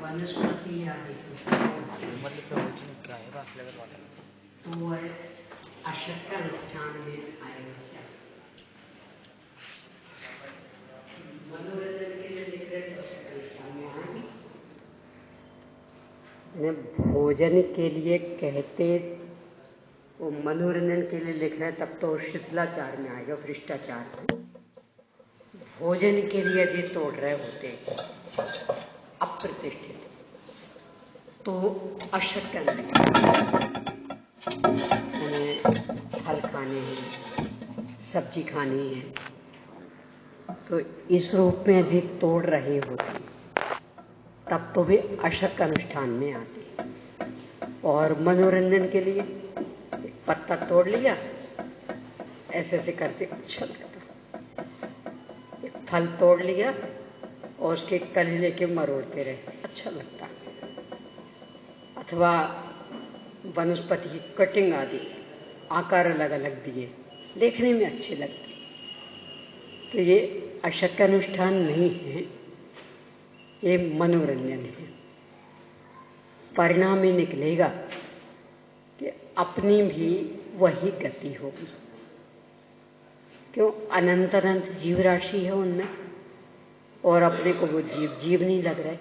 वनस्पति आदि क्या है बात लगा बात तो वह अशक्त अनुष्ठान में आएगा। क्या मनोरंजन के लिए लिख रहे तो अशक्त अनुष्ठान में आएंगे। भोजन के लिए कहते वो मनोरंजन के लिए लिख रहे तब तो शिथिलाचार में आएगा, भ्रष्टाचार। भोजन के लिए यदि तोड़ रहे होते अप्रतिष्ठित तो अशक्त फल खाने हैं, सब्जी खानी है, तो इस रूप में यदि तोड़ रहे होते तब तो वे अशक्त अनुष्ठान में आते। और मनोरंजन के लिए पत्ता तोड़ लिया, ऐसे ऐसे करते अच्छा लगता। फल तोड़ लिया और उसके कली लेके मरोड़ते रहे, अच्छा लगता। अथवा वनस्पति की कटिंग आदि आकार अलग अलग दिए, देखने में अच्छे लगते। तो ये अशक्त अनुष्ठान नहीं है, ये मनोरंजन है। परिणाम ही निकलेगा कि अपनी भी वही गति होगी। क्यों? अनंत अनंत जीव राशि है उनमें और अपने को वो जीव नहीं लग रहा है।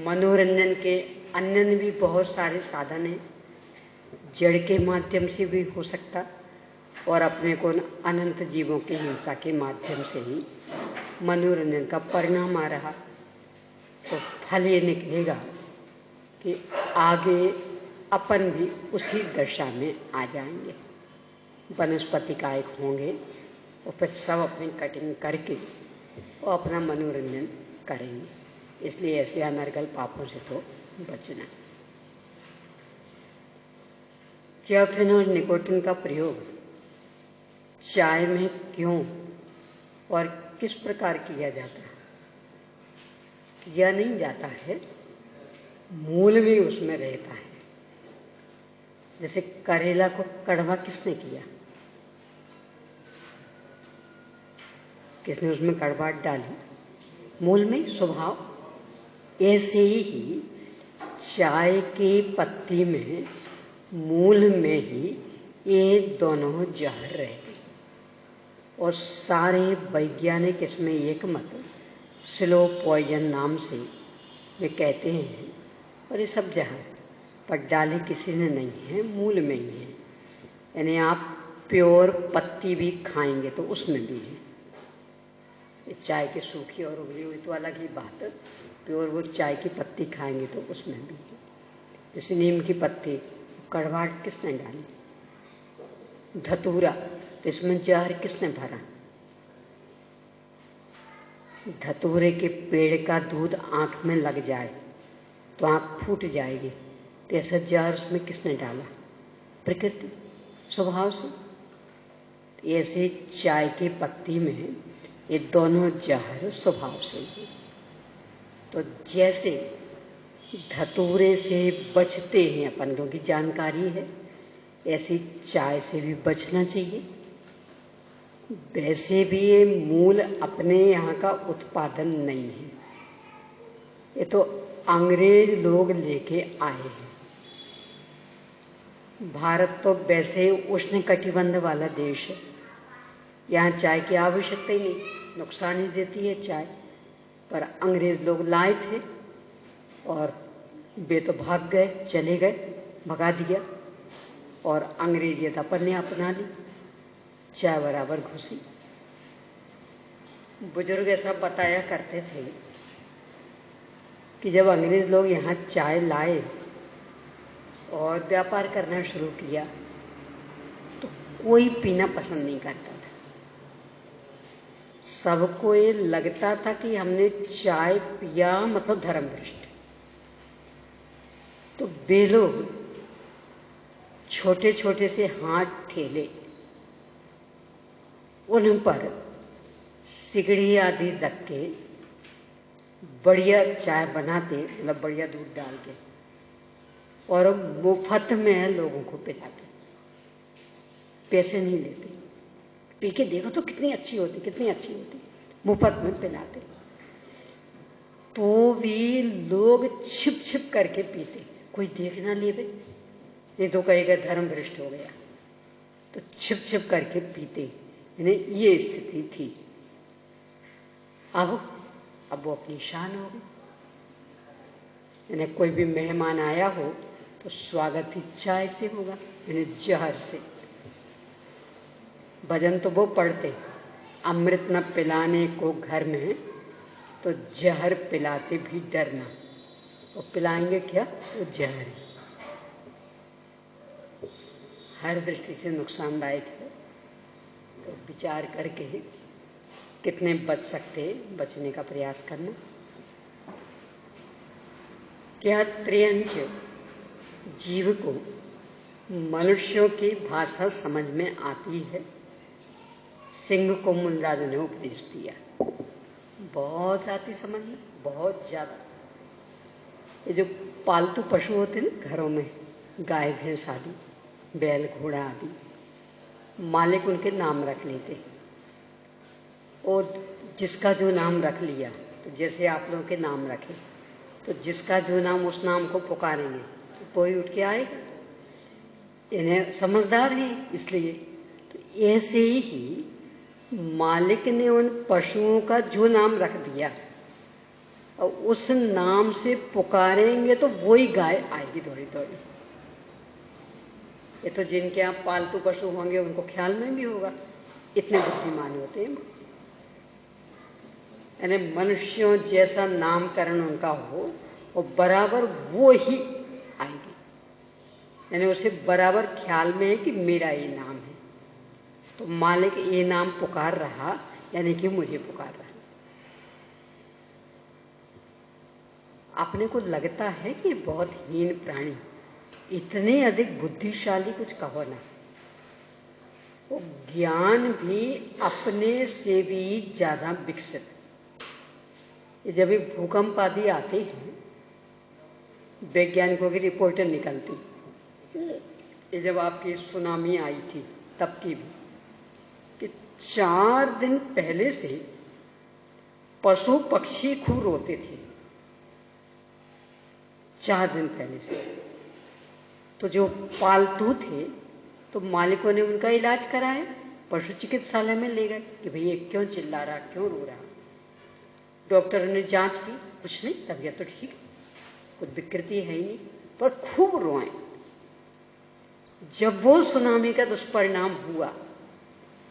मनोरंजन के अन्य भी बहुत सारे साधन हैं, जड़ के माध्यम से भी हो सकता और अपने को अनंत जीवों की हिंसा के माध्यम से ही मनोरंजन का परिणाम आ रहा। तो फल ये निकलेगा कि आगे अपन भी उसी दशा में आ जाएंगे, वनस्पति कायक होंगे और फिर सब अपनी कटिंग करके और अपना मनोरंजन करेंगे। इसलिए ऐसे अनर्गल पापों से तो बचना। कैफीन और निकोटीन का प्रयोग चाय में क्यों और किस प्रकार किया जाता है? किया नहीं जाता है, मूल भी उसमें रहता है। जैसे करेला को कड़वा किसने किया? किसने उसमें कड़वाहट डाली? मूल में स्वभाव। ऐसे ही चाय की पत्ती में मूल में ही ये दोनों जहर रहते और सारे वैज्ञानिक इसमें एक मत स्लो पॉइजन नाम से वे कहते हैं। और ये सब जहर पर डाली किसी ने नहीं है, मूल में ही है। यानी आप प्योर पत्ती भी खाएंगे तो उसमें भी है। चाय की सूखी और उबली हुई तो अलग ही बात है, प्योर वो चाय की पत्ती खाएंगे तो उसमें भी है। जैसे नीम की पत्ती, कड़वाहट किसने डाली? धतूरा, तो इसमें जहर किसने भरा? धतूरे के पेड़ का दूध आंख में लग जाए तो आंख फूट जाएगी, तो ऐसा जहर उसमें किसने डाला? प्रकृति, स्वभाव से। ऐसे चाय की पत्ती में ये दोनों जहर स्वभाव से ही। तो जैसे धतूरे से बचते हैं अपन, क्योंकि जानकारी है, ऐसी चाय से भी बचना चाहिए। वैसे भी ये मूल अपने यहाँ का उत्पादन नहीं है, ये तो अंग्रेज लोग लेके आए हैं। भारत तो वैसे उष्ण कटिबंध वाला देश है, यहाँ चाय की आवश्यकता ही नहीं, नुकसान ही देती है चाय। पर अंग्रेज लोग लाए थे और वे तो भाग गए, चले गए, भगा दिया और अंग्रेजियत अपन ने अपना ली, चाय बराबर घुसी। बुजुर्ग ऐसा बताया करते थे कि जब अंग्रेज लोग यहाँ चाय लाए और व्यापार करना शुरू किया तो कोई पीना पसंद नहीं करता था। सबको ये लगता था कि हमने चाय पिया मतलब धर्मभ्रष्ट। तो वे लोग छोटे छोटे से हाथ ठेले उन पर सिगड़ी आदि रख के बढ़िया चाय बनाते, मतलब बढ़िया दूध डाल के, और मुफ्त में लोगों को पिलाते, पैसे नहीं लेते। पी के देखो तो कितनी अच्छी होती, कितनी अच्छी होती। मुफ्त में पिलाते, तो भी लोग छिप छिप करके पीते, कोई देख ना लेवे, नहीं तो कहेगा धर्म भ्रष्ट हो गया, तो छिप छिप करके पीते। ये स्थिति थी। अब वो अपनी शान हो गई। कोई भी मेहमान आया हो तो स्वागत ही चाय से होगा, जहर से। भजन तो वो पढ़ते, अमृत न पिलाने को घर में तो जहर पिलाते भी डरना। और पिलाएंगे क्या? वो जहर हर दृष्टि से नुकसानदायक है। तो विचार करके कितने बच सकते, बचने का प्रयास करना। क्या त्रियंच जीव को मनुष्यों की भाषा समझ में आती है? सिंह को मुनराज ने उपदेश दिया। बहुत आती समझ में, बहुत ज्यादा। ये जो पालतू पशु होते हैं ना घरों में, गाय भैंस आदि, बैल घोड़ा आदि, मालिक उनके नाम रख लेते, और जिसका जो नाम रख लिया, तो जैसे आप लोगों के नाम रखे, तो जिसका जो नाम उस नाम को पुकारेंगे तो कोई उठ के आएगा। इन्हें समझदार हैं इसलिए। तो ऐसे ही मालिक ने उन पशुओं का जो नाम रख दिया और उस नाम से पुकारेंगे तो वही गाय आएगी दौड़ी दौड़ी। ये तो जिनके यहाँ पालतू पशु होंगे उनको ख्याल में भी होगा, इतने बुद्धिमान होते हैं। यानी मनुष्यों जैसा नामकरण उनका हो और बराबर वो ही आएगी। यानी उसे बराबर ख्याल में है कि मेरा ये नाम है, तो मालिक ये नाम पुकार रहा, यानी कि मुझे पुकार रहा। अपने को लगता है कि बहुत हीन प्राणी, इतने अधिक बुद्धिशाली कुछ कहो ना। वो ज्ञान भी अपने से भी ज्यादा विकसित। जब भी भूकंप आदि आते हैं, वैज्ञानिकों की रिपोर्टें निकलती, ये जब आपकी सुनामी आई थी तब की भी, कि 4 दिन पहले से पशु पक्षी खूब रोते थे। 4 दिन पहले से। तो जो पालतू थे तो मालिकों ने उनका इलाज कराया, पशु चिकित्सालय में ले गए कि भाई ये क्यों चिल्ला रहा, क्यों रो रहा। डॉक्टर ने जांच की, कुछ नहीं, तबीयत तो ठीक, कुछ विकृति है ही नहीं, पर खूब रोए। जब वो सुनामी का दुष्परिणाम हुआ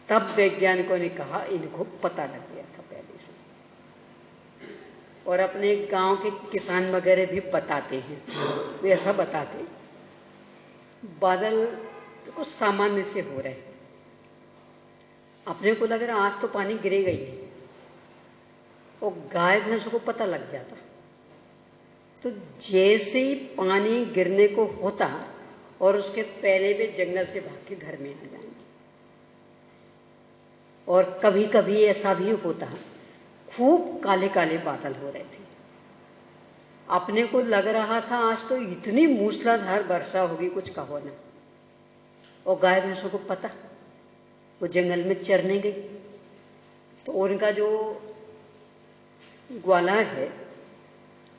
तब वैज्ञानिकों ने कहा इनको पता लग गया था पहले से। और अपने गांव के किसान वगैरह भी बताते हैं, वे ऐसा बताते, बादल कुछ सामान्य से हो रहे, अपने को लग रहा आज तो पानी गिरेगा ही नहीं, और गाय भैंसों को पता लग जाता। तो जैसे ही पानी गिरने को होता और उसके पहले वे जंगल से भाग के घर में आ जाएंगे। और कभी कभी ऐसा भी होता, खूब काले काले बादल हो रहे थे, अपने को लग रहा था आज तो इतनी मूसलाधार वर्षा होगी कुछ कहो ना। और गाय भैंसों को पता, वो जंगल में चरने गई, तो उनका जो ग्वाला है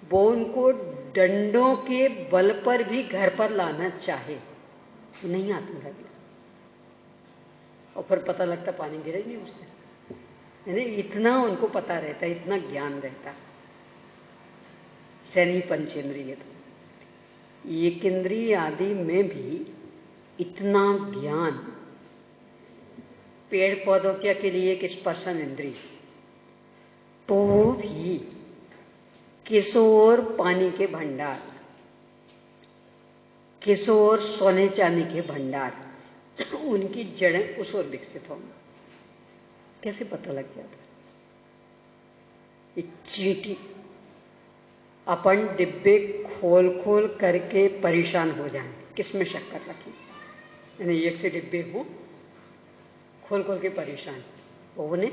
वो उनको डंडों के बल पर भी घर पर लाना चाहे, नहीं आती लगे, और फिर पता लगता पानी गिरे नहीं उससे। यानी इतना उनको पता रहता, इतना ज्ञान रहता। सैनी पंचेंद्रिय, तो एक इंद्रिय आदि में भी इतना ज्ञान। पेड़ पौधों के लिए एक स्पर्शन इंद्रिय, तो भी किशोर पानी के भंडार, किशोर सोने चांदी के भंडार, उनकी जड़ें उस ओर विकसित होंगी। कैसे पता लग जाता? ये चींटी, अपन डिब्बे खोल खोल करके परेशान हो जाए, किसमें शक्कर रखी, यानी एक से डिब्बे हो खोल खोल के परेशान, उन्हें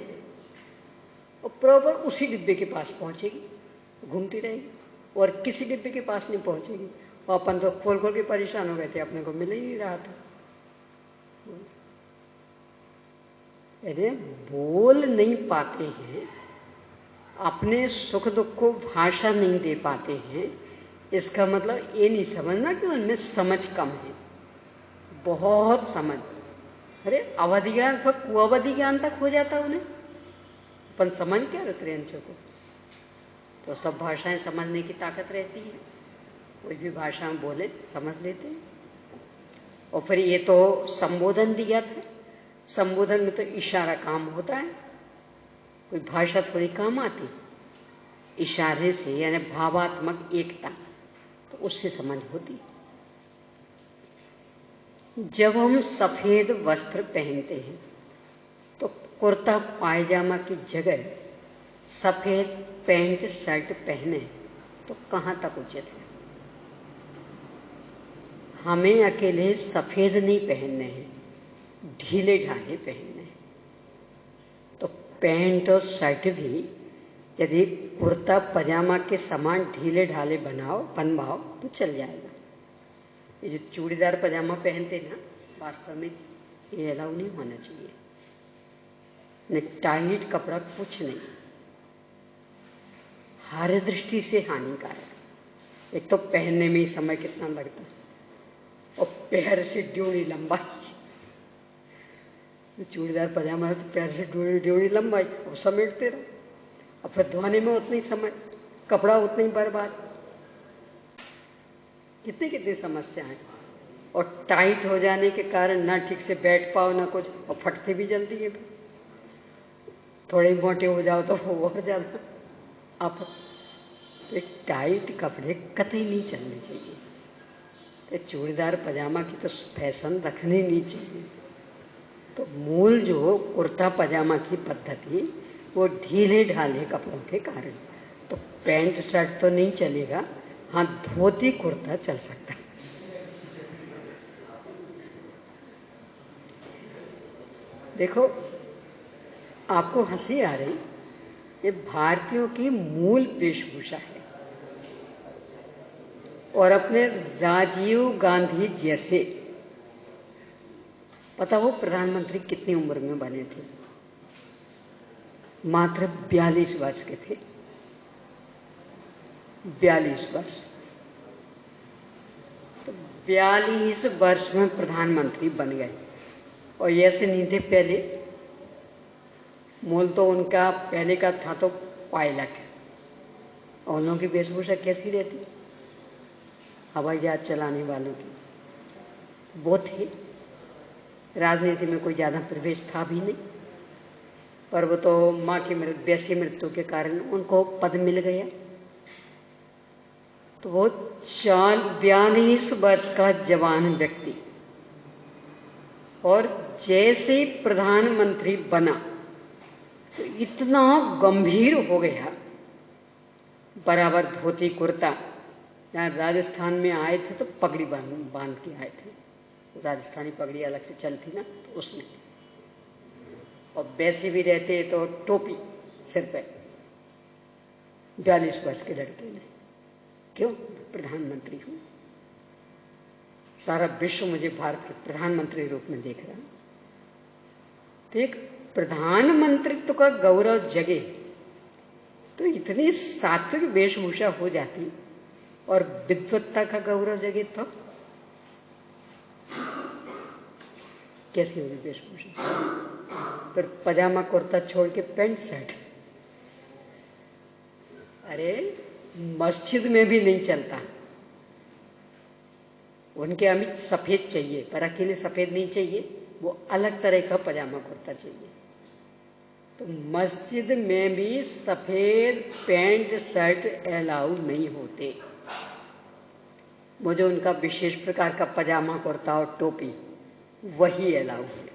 और प्रॉपर उसी डिब्बे के पास पहुंचेगी, घूमती रहेगी, और किसी डिब्बे के पास नहीं पहुंचेगी। और अपन तो खोल खोल के परेशान हो गए थे, अपने को मिल ही नहीं रहा था। अरे बोल नहीं पाते हैं अपने सुख दुख को भाषा नहीं दे पाते हैं, इसका मतलब ये नहीं समझना कि उनमें समझ कम है। बहुत समझ, अरे अवधि ज्ञान पर कुअवधि ज्ञान तक हो जाता उन्हें, अपन समझ क्या रहते हैं को। तो सब भाषाएं समझने की ताकत रहती है, कोई भी भाषा में बोले समझ लेते हैं। और फिर ये तो संबोधन दिया था, संबोधन में तो इशारा काम होता है, कोई भाषा थोड़ी काम आती, इशारे से यानी भावात्मक एकता, तो उससे समझ होती। जब हम सफेद वस्त्र पहनते हैं तो कुर्ता पायजामा की जगह सफेद पैंट शर्ट पहने तो कहां तक उचित है? हमें अकेले सफेद नहीं पहनने हैं, ढीले ढाले पहनने हैं। तो पैंट और शर्ट भी यदि कुर्ता पजामा के समान ढीले ढाले बनवाओ तो चल जाएगा। ये जो चूड़ीदार पजामा पहनते ना, वास्तव में ये अलाउ नहीं होना चाहिए। टाइट कपड़ा कुछ नहीं, हर दृष्टि से हानिकारक। एक तो पहनने में ही समय कितना लगता है, और पैर से ड्योढ़ी लंबाई। चूड़ीदार पजामा है तो पैर से ड्योढ़ी लंबाई, और समेटते रहो, और फिर धोने में उतनी समय, कपड़ा उतनी बर्बाद, कितनी समस्याएं। और टाइट हो जाने के कारण ना ठीक से बैठ पाओ ना कुछ, और फटते भी जल्दी है। थोड़े मोटे हो जाओ तो वो और ज्यादा। अब टाइट कपड़े कतई नहीं चलने चाहिए। तो चूड़ीदार पजामा की तो फैशन रखनी नहीं चाहिए। तो मूल जो कुर्ता पजामा की पद्धति वो ढीले ढाले कपड़ों के कारण, तो पैंट शर्ट तो नहीं चलेगा, हाँ धोती कुर्ता चल सकता है। देखो आपको हंसी आ रही, ये भारतीयों की मूल वेशभूषा है। और अपने राजीव गांधी जैसे, पता वो प्रधानमंत्री कितनी उम्र में बने थे? मात्र 42 वर्ष के थे। 42 वर्ष। तो 42 वर्ष में प्रधानमंत्री बन गए। और ऐसे नहीं थे पहले, मूल तो उनका पहले का था तो पायलट। और उन लोगों की वेशभूषा कैसी रहती? हवाई जहाज चलाने वालों की वो थे। राजनीति में कोई ज्यादा प्रवेश था भी नहीं, पर वो तो मां की वैसी मृत्यु के कारण उनको पद मिल गया। तो वो 42 वर्ष का जवान व्यक्ति, और जैसे प्रधानमंत्री बना तो इतना गंभीर हो गया, बराबर धोती कुर्ता। यहाँ राजस्थान में आए थे तो पगड़ी बांध के आए थे, राजस्थानी पगड़ी अलग से चलती ना, तो उसमें। और वैसे भी रहते तो टोपी सिर पे। 42 वर्ष के लड़के ने, क्यों? प्रधानमंत्री हूं, सारा विश्व मुझे भारत के प्रधानमंत्री रूप में देख रहा। तो एक प्रधानमंत्रित्व का गौरव जगे तो इतनी सात्विक वेशभूषा हो जाती, और विद्वत्ता का गौरव जगे तो कैसी होगी वेशभूषा? फिर पजामा कुर्ता छोड़ के पैंट शर्ट। अरे मस्जिद में भी नहीं चलता। उनके अमित सफेद चाहिए, पर अकेले सफेद नहीं चाहिए, वो अलग तरह का पजामा कुर्ता चाहिए। तो मस्जिद में भी सफेद पैंट शर्ट अलाउ नहीं होते। वो जो उनका विशेष प्रकार का पजामा कुर्ता और टोपी, वही अलाउ है।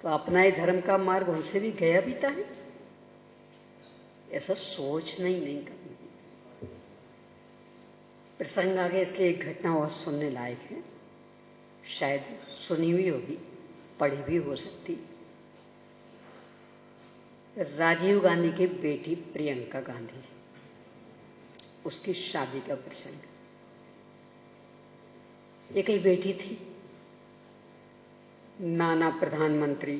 तो अपना ही धर्म का मार्ग उनसे भी गया बीता है, ऐसा सोचना ही नहीं करना। प्रसंग आगे, इसलिए एक घटना और सुनने लायक है, शायद सुनी हुई होगी, पढ़ी भी हो सकती। राजीव गांधी की बेटी प्रियंका गांधी, उसकी शादी का प्रसंग। एक ही बेटी थी, नाना प्रधानमंत्री,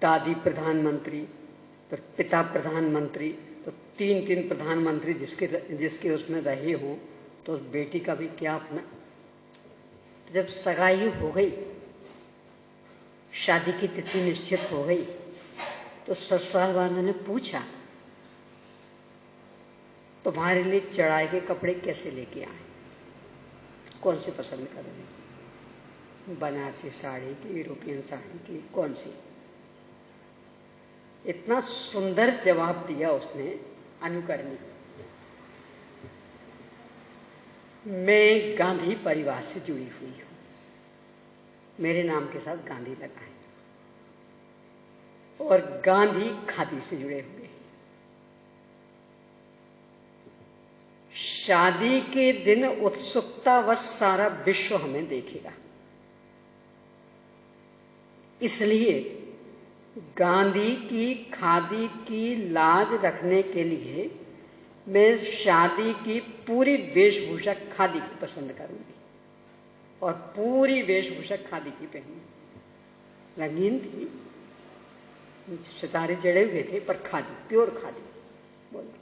दादी प्रधानमंत्री, तो पिता प्रधानमंत्री, तो 3 प्रधानमंत्री जिसके उसमें रहे हों, तो उस बेटी का भी क्या अपना। तो जब सगाई हो गई, शादी की तिथि निश्चित हो गई, तो ससुराल वालों ने पूछा तुम्हारे लिए चढ़ाई के कपड़े कैसे लेके आए, कौन से पसंद करोगे, बनारसी साड़ी की, यूरोपियन साड़ी की, कौन सी। इतना सुंदर जवाब दिया उसने अनुकरणी। मैं गांधी परिवार से जुड़ी हुई हूं, मेरे नाम के साथ गांधी लगा है, और गांधी खादी से जुड़े हुए। शादी के दिन उत्सुकतावश सारा विश्व हमें देखेगा, इसलिए गांधी की खादी की लाज रखने के लिए मैं शादी की पूरी वेशभूषा खादी की पसंद करूंगी, और पूरी वेशभूषा खादी की पहनी। रंगीन थी, सितारे जड़े हुए थे, पर खादी, प्योर खादी। बोलो,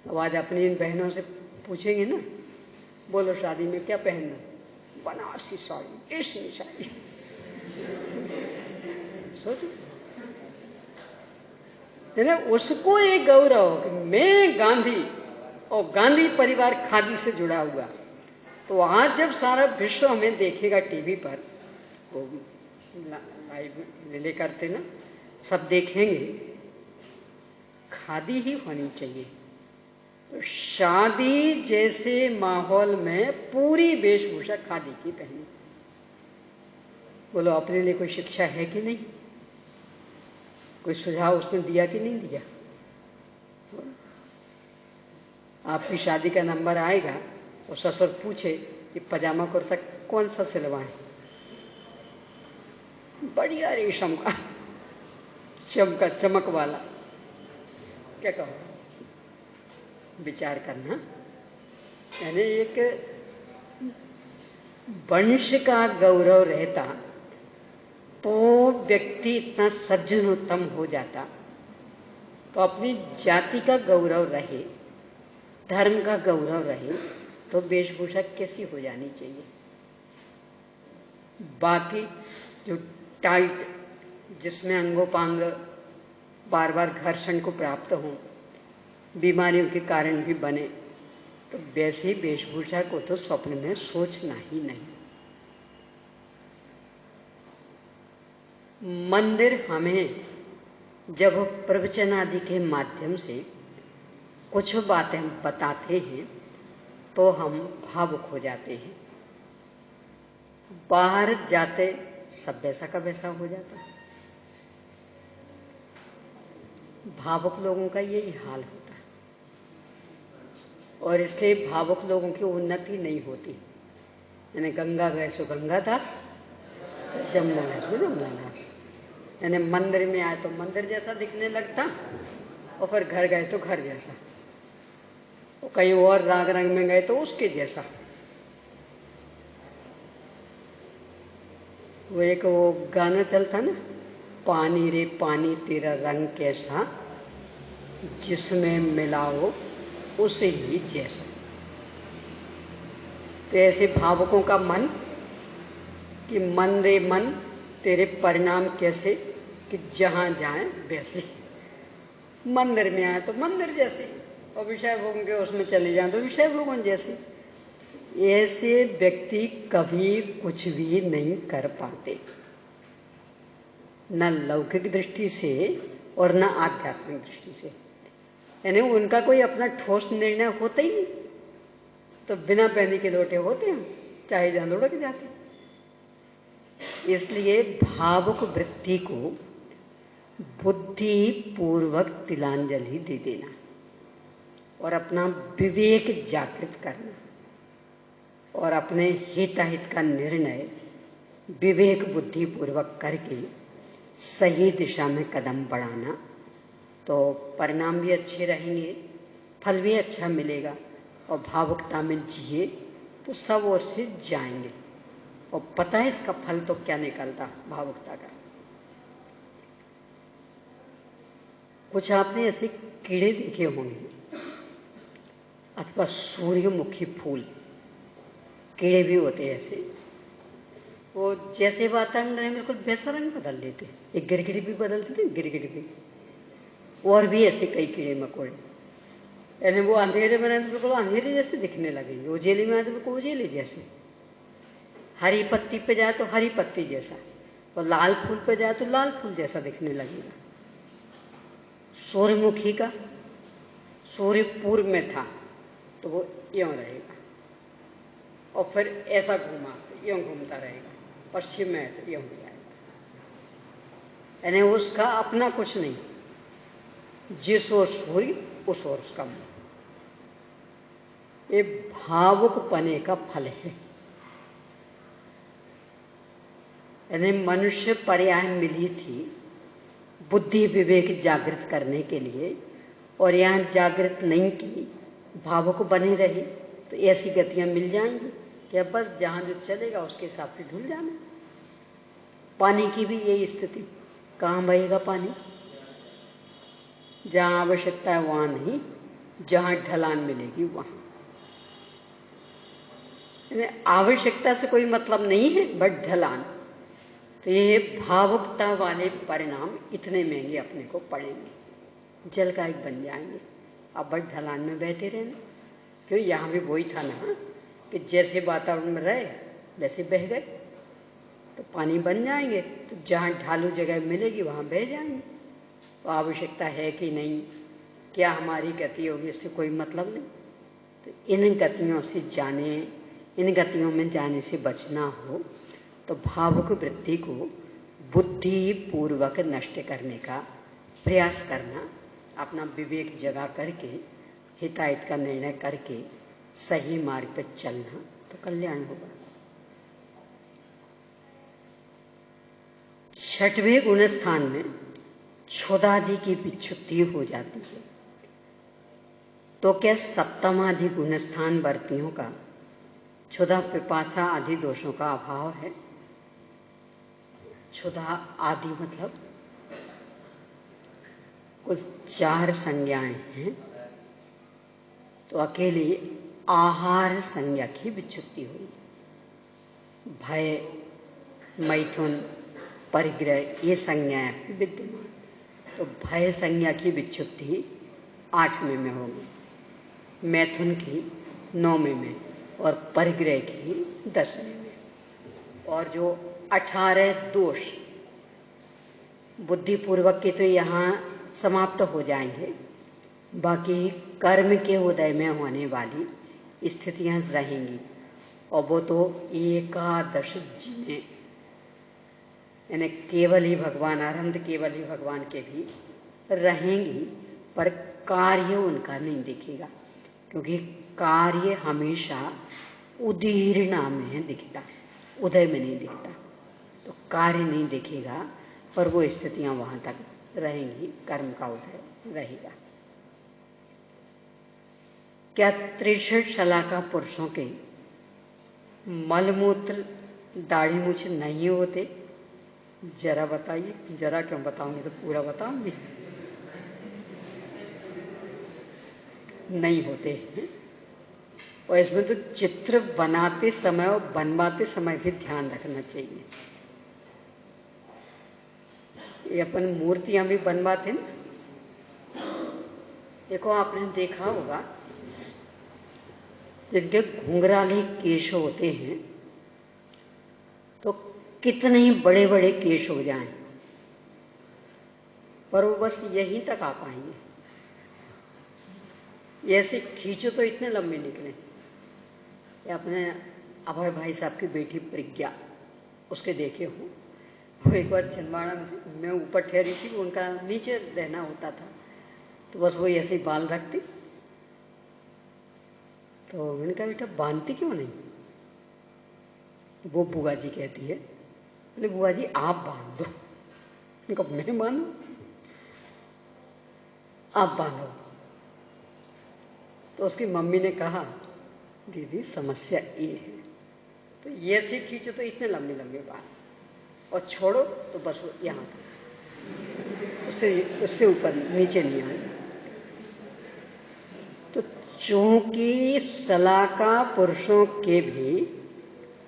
अब आज अपनी इन बहनों से पूछेंगे ना, बोलो शादी में क्या पहनना, बनारसी साड़ी, रेशमी साड़ी। सोचो, उसको एक गौरव कि मैं गांधी और गांधी परिवार खादी से जुड़ा हुआ। तो आज जब सारा विश्व हमें देखेगा टीवी पर, वो लाइव रिले करते ना, सब देखेंगे, खादी ही होनी चाहिए। तो शादी जैसे माहौल में पूरी वेशभूषा खादी की पहनी। बोलो, अपने लिए कोई शिक्षा है कि नहीं, कोई सुझाव उसने दिया कि नहीं दिया। आपकी शादी का नंबर आएगा और ससुर पूछे कि पजामा कुर्ता कौन सा सिलवाएं, बढ़िया रेशम का, चमक वाला, क्या कहो, विचार करना। यानी एक वंश का गौरव रहता तो व्यक्ति इतना सज्जनोत्तम हो जाता, तो अपनी जाति का गौरव रहे, धर्म का गौरव रहे, तो वेशभूषा कैसी हो जानी चाहिए। बाकी जो टाइट, जिसमें अंगोपांग बार बार घर्षण को प्राप्त हो, बीमारियों के कारण भी बने, तो वैसी वेशभूषा को तो स्वप्न में सोचना ही नहीं। मंदिर हमें जब प्रवचन आदि के माध्यम से कुछ बातें बताते हैं तो हम भावुक हो जाते हैं। बाहर जाते सब वैसा का वैसा हो जाता है। भावुक लोगों का यही हाल होता है, और इसलिए भावुक लोगों की उन्नति नहीं होती। यानी गंगा गए सो गंगादास, जमुना गए सो जमुनादास। यानी मंदिर में आए तो मंदिर जैसा दिखने लगता, और फिर घर गए तो घर जैसा, और कहीं और राग रंग में गए तो उसके जैसा। वो एक वो गाना चलता ना, पानी रे पानी तेरा रंग कैसा, जिसमें मिलाओ उसे ही जैसा। तो ऐसे भावुकों का मन कि मन रे मन तेरे परिणाम कैसे, कि जहां जाए वैसे। मंदिर में आए तो मंदिर जैसे, और विषय भोग के उसमें चले जाए तो विषय भोगन जैसे। ऐसे व्यक्ति कभी कुछ भी नहीं कर पाते, न लौकिक दृष्टि से और न आध्यात्मिक दृष्टि से। यानी उनका कोई अपना ठोस निर्णय होता ही नहीं, तो बिना पहने के लोटे होते हैं, चाहे जहां लुढ़क जाते। इसलिए भावुक वृत्ति को बुद्धि पूर्वक तिलांजलि दे देना और अपना विवेक जागृत करना, और अपने हिताहित का निर्णय विवेक बुद्धि पूर्वक करके सही दिशा में कदम बढ़ाना, तो परिणाम भी अच्छे रहेंगे, फल भी अच्छा मिलेगा। और भावुकता में जिए तो सब ओर से जाएंगे, और पता है इसका फल तो क्या निकलता भावुकता का। कुछ आपने ऐसे कीड़े देखे होंगे अथवा सूर्यमुखी फूल, कीड़े भी होते हैं ऐसे, वो जैसे वातावरण रहे बिल्कुल वैसा रंग बदल लेते। एक गिरगिटी भी बदलते थे, गिरगिटी भी, और भी ऐसे कई कीड़े मकोड़े, यानी वो अंधेरे में रहते बिल्कुल अंधेरे जैसे दिखने लगेंगे, उजेले में आते बिल्कुल उजेले जैसे, हरी पत्ती पे जाए तो हरी पत्ती जैसा, और लाल फूल पे जाए तो लाल फूल जैसा दिखने लगेगा। सूर्यमुखी का सूर्य पूर्व में था तो वो यों रहेगा, और फिर ऐसा घूमा तो यों घूमता रहेगा, पश्चिम में तो यों भी आएगा, यानी उसका अपना कुछ नहीं, जिस ओर सूर्य उस ओर उसका मुंह। ये भावुक पने का फल है। यानी मनुष्य पर्याय मिली थी बुद्धि विवेक जागृत करने के लिए, और यहां जागृत नहीं की, भावुक बने रही, तो ऐसी गतियां मिल जाएंगी कि अब बस जहां जो चलेगा उसके हिसाब से ढुल जाना। पानी की भी यही स्थिति, कहां बहेगा पानी? जहां आवश्यकता है वहां नहीं, जहां ढलान मिलेगी वहां। आवश्यकता से कोई मतलब नहीं है, बट ढलान। तो ये भावुकता वाले परिणाम इतने महंगे अपने को पड़ेंगे, जल का एक बन जाएंगे। अब बट ढलान में बहते रहना, क्यों? यहां भी वही था ना कि जैसे वातावरण में रहे वैसे बह गए, तो पानी बन जाएंगे, तो जहां ढालू जगह मिलेगी वहां बह जाएंगे। तो आवश्यकता है कि नहीं, क्या हमारी गति होगी, इससे कोई मतलब नहीं। तो इन गतियों से जाने, इन गतियों में जाने से बचना हो तो भावुक वृत्ति को बुद्धि पूर्वक नष्ट करने का प्रयास करना, अपना विवेक जगा करके हिताहित का निर्णय करके सही मार्ग पर चलना, तो कल्याण होगा। 6वें गुण स्थान में क्षुधादि की विच्छुद्धि हो जाती है, तो क्या सप्तमादि गुण स्थान वर्तियों का क्षुधा पिपासा आदि दोषों का अभाव है? क्षुधा आदि मतलब कुल 4 संज्ञाएं हैं, तो अकेले आहार संज्ञा की विच्छुद्धि हुई। भय, मैथुन, परिग्रह, ये संज्ञाएं विद्यमान, तो भय संज्ञा की विच्छुद्धि 8वें में होगी, मैथुन की 9वें में, और परिग्रह की 10वें में। और जो 18 दोष बुद्धिपूर्वक के तो यहां समाप्त हो जाएंगे, बाकी कर्म के उदय में होने वाली स्थितियां रहेंगी, और वो तो 11 जिन्हें, यानी केवल ही भगवान, आरंभ केवल ही भगवान के भी रहेंगी, पर कार्य उनका नहीं दिखेगा, क्योंकि कार्य हमेशा उदीर्णा में दिखता है, उदय में नहीं दिखता। तो कार्य नहीं दिखेगा, पर वो स्थितियां वहां तक रहेंगी, कर्म का उदय रहेगा। क्या त्रिशठ शलाका पुरुषों के मलमूत्र दाढ़ी मूछ नहीं होते? जरा बताइए। जरा क्यों बताऊंगी, तो पूरा बताऊंगी। नहीं होते हैं, और इसमें तो चित्र बनाते समय और बनवाते समय भी ध्यान रखना चाहिए। ये अपन मूर्तियां भी बनवाते ना, देखो आपने देखा होगा जिनके घुंघराले केश होते हैं, तो कितने ही बड़े बड़े केश हो जाएं, पर वो बस यहीं तक आ पाएंगे। ऐसे खींचो तो इतने लंबे निकले। अपने अभय भाई साहब की बेटी प्रज्ञा, उसके देखे हो, वो एक बार छिंदवाड़ा में ऊपर ठहरी थी, उनका नीचे रहना होता था, तो बस वो ऐसे ही बाल रखती, तो मैंने कहा बेटा बांधती क्यों नहीं? वो बुआ जी कहती है, बोले बुआ जी आप बांध दो। मैंने कहा मैं बांधू? आप बांधो। तो उसकी मम्मी ने कहा दीदी समस्या ये है, तो ये से खींचो तो इतने लंबे लंबे बाल, और छोड़ो तो बस वो यहां तक। तो उससे ऊपर नीचे नहीं आए। तो चूंकि सलाका पुरुषों के भी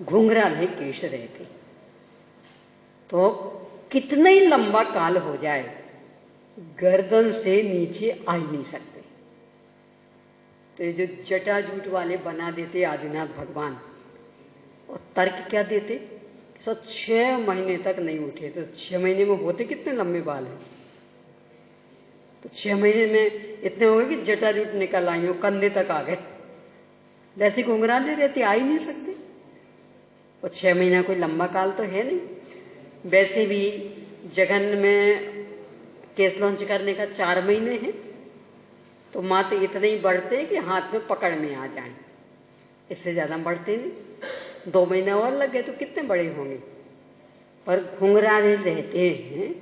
घुंघराले केश रहते, तो कितना ही लंबा काल हो जाए गर्दन से नीचे आ ही नहीं सकते। तो ये जो जटाजूट वाले बना देते आदिनाथ भगवान, और तर्क क्या देते, सब 6 महीने तक नहीं उठे। तो 6 महीने में होते कितने लंबे बाल हैं? तो 6 महीने में इतने हो गए कि जटाजूट निकल आई हो, कंधे तक आ गए। वैसे घुंघराले रहते, आ ही नहीं सकते। और 6 महीना कोई लंबा काल तो है नहीं। वैसे भी जघन में केस लॉन्च करने का 4 महीने हैं, तो मात्र इतने ही बढ़ते कि हाथ में पकड़ में आ जाएं, इससे ज्यादा बढ़ते नहीं। 2 महीने और लग गए तो कितने बड़े होंगे। पर घुंघराले रहते हैं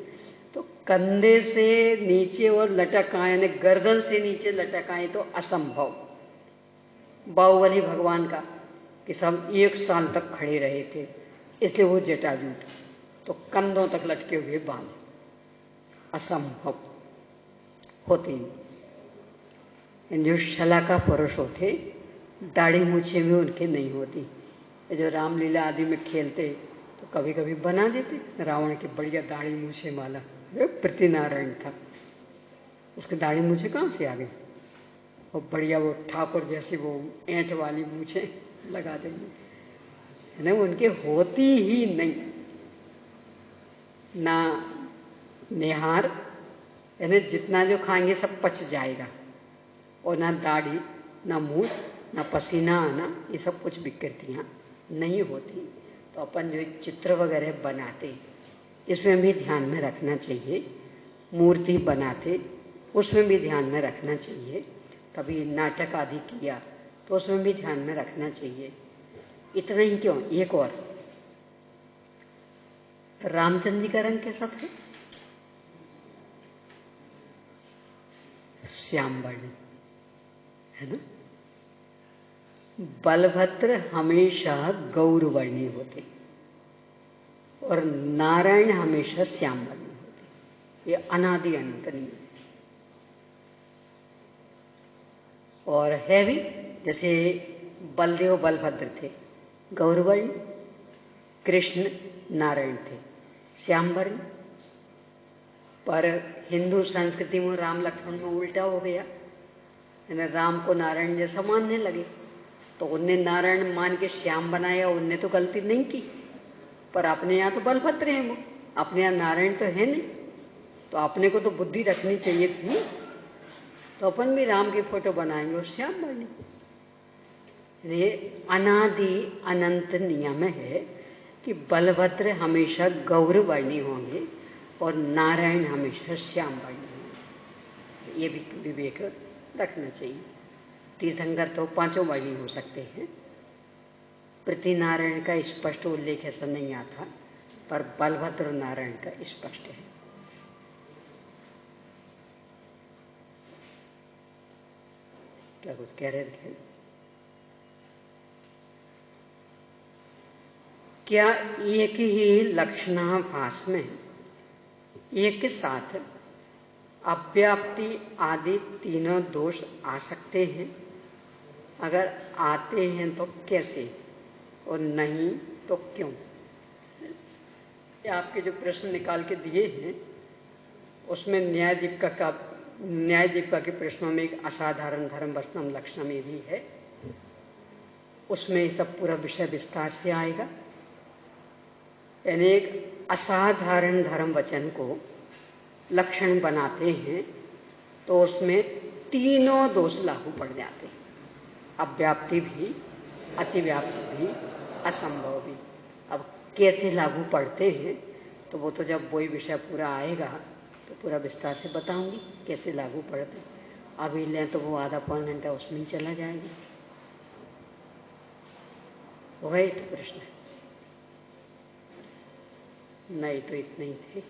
तो कंधे से नीचे और लटक आए, यानी गर्दन से नीचे लटक आए तो असंभव। बाहुबली भगवान का कि सब 1 साल तक खड़े रहे थे, इसलिए वो जटाजूट। तो कंधों तक लटके हुए बाल असंभव होते हैं। जो शलाका पुरुष होते, दाढ़ी मूछे भी उनके नहीं होती। जो रामलीला आदि में खेलते तो कभी कभी बना देते रावण की बढ़िया दाढ़ी मूछे माला। पृथ्वीनारायण था, उसके दाढ़ी मूछे कहाँ से आ गई? और बढ़िया वो ठाकुर जैसी वो ऐंठ वाली मूछे लगा देंगे, ना उनके होती ही नहीं। ना निहार, यानी जितना जो खाएंगे सब पच जाएगा, और ना दाढ़ी, ना मूछ, ना पसीना आना, ये सब कुछ विकृतियां नहीं होती। तो अपन जो चित्र वगैरह बनाते, इसमें भी ध्यान में रखना चाहिए। मूर्ति बनाते, उसमें भी ध्यान में रखना चाहिए। कभी नाटक आदि किया तो उसमें भी ध्यान में रखना चाहिए। इतना ही क्यों, एक और, रामचंद्र जी का रंग कैसा था? श्याम वर्ण, है ना। बलभद्र हमेशा गौरवर्णी होते और नारायण हमेशा श्याम वर्णी होते। ये अनादि अनंत नहीं। और है भी, जैसे बलदेव बलभद्र थे गौरवर्ण, कृष्ण नारायण थे श्याम वर्ण। पर हिंदू संस्कृति में राम लक्ष्मण में उल्टा हो गया, राम को नारायण जैसा मानने लगे, तो उनने नारायण मान के श्याम बनाया। उनने तो गलती नहीं की, पर अपने यहाँ तो बलभद्र हैं, वो अपने यहाँ नारायण तो है नहीं। तो अपने को तो बुद्धि रखनी चाहिए थी, तो अपन भी राम की फोटो बनाएंगे और श्याम बनेंगे। ये अनादि अनंत नियम है कि बलभद्र हमेशा गौरवर्णी होंगे और नारायण हमेशा श्याम वर्णी होंगे। ये भी विवेक रखना चाहिए। तीर्थंकर तो 5 वर्णी हो सकते हैं। पृथ्वीनारायण का स्पष्ट उल्लेख ऐसा नहीं आता, पर बलभद्र नारायण का स्पष्ट है। क्या कुछ कह रहे थे? क्या एक ही लक्षणाभास में एक साथ अव्याप्ति आदि तीनों दोष आ सकते हैं? अगर आते हैं तो कैसे, और नहीं तो क्यों? आपके जो प्रश्न निकाल के दिए हैं उसमें न्याय दीपिका के प्रश्नों में एक असाधारण धर्म वचनम लक्षणम में भी है। उसमें सब पूरा विषय विस्तार से आएगा। यानी एक असाधारण धर्म वचन को लक्षण बनाते हैं तो उसमें तीनों दोष लागू पड़ जाते हैं, अव्याप्ति भी, अतिव्याप्ति भी, असंभव भी। अब कैसे लागू पड़ते हैं तो वो तो जब वही विषय पूरा आएगा तो पूरा विस्तार से बताऊंगी कैसे लागू पड़ते। अभी लें तो वो आधा पौन घंटा उसमें ही चला जाएगा। वही तो प्रश्न है, नहीं तो इतने ही थे।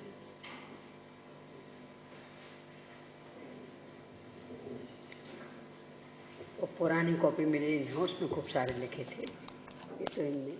वो पुरानी कॉपी मिली है, उसमें खूब सारे लिखे थे, ये तो इनमें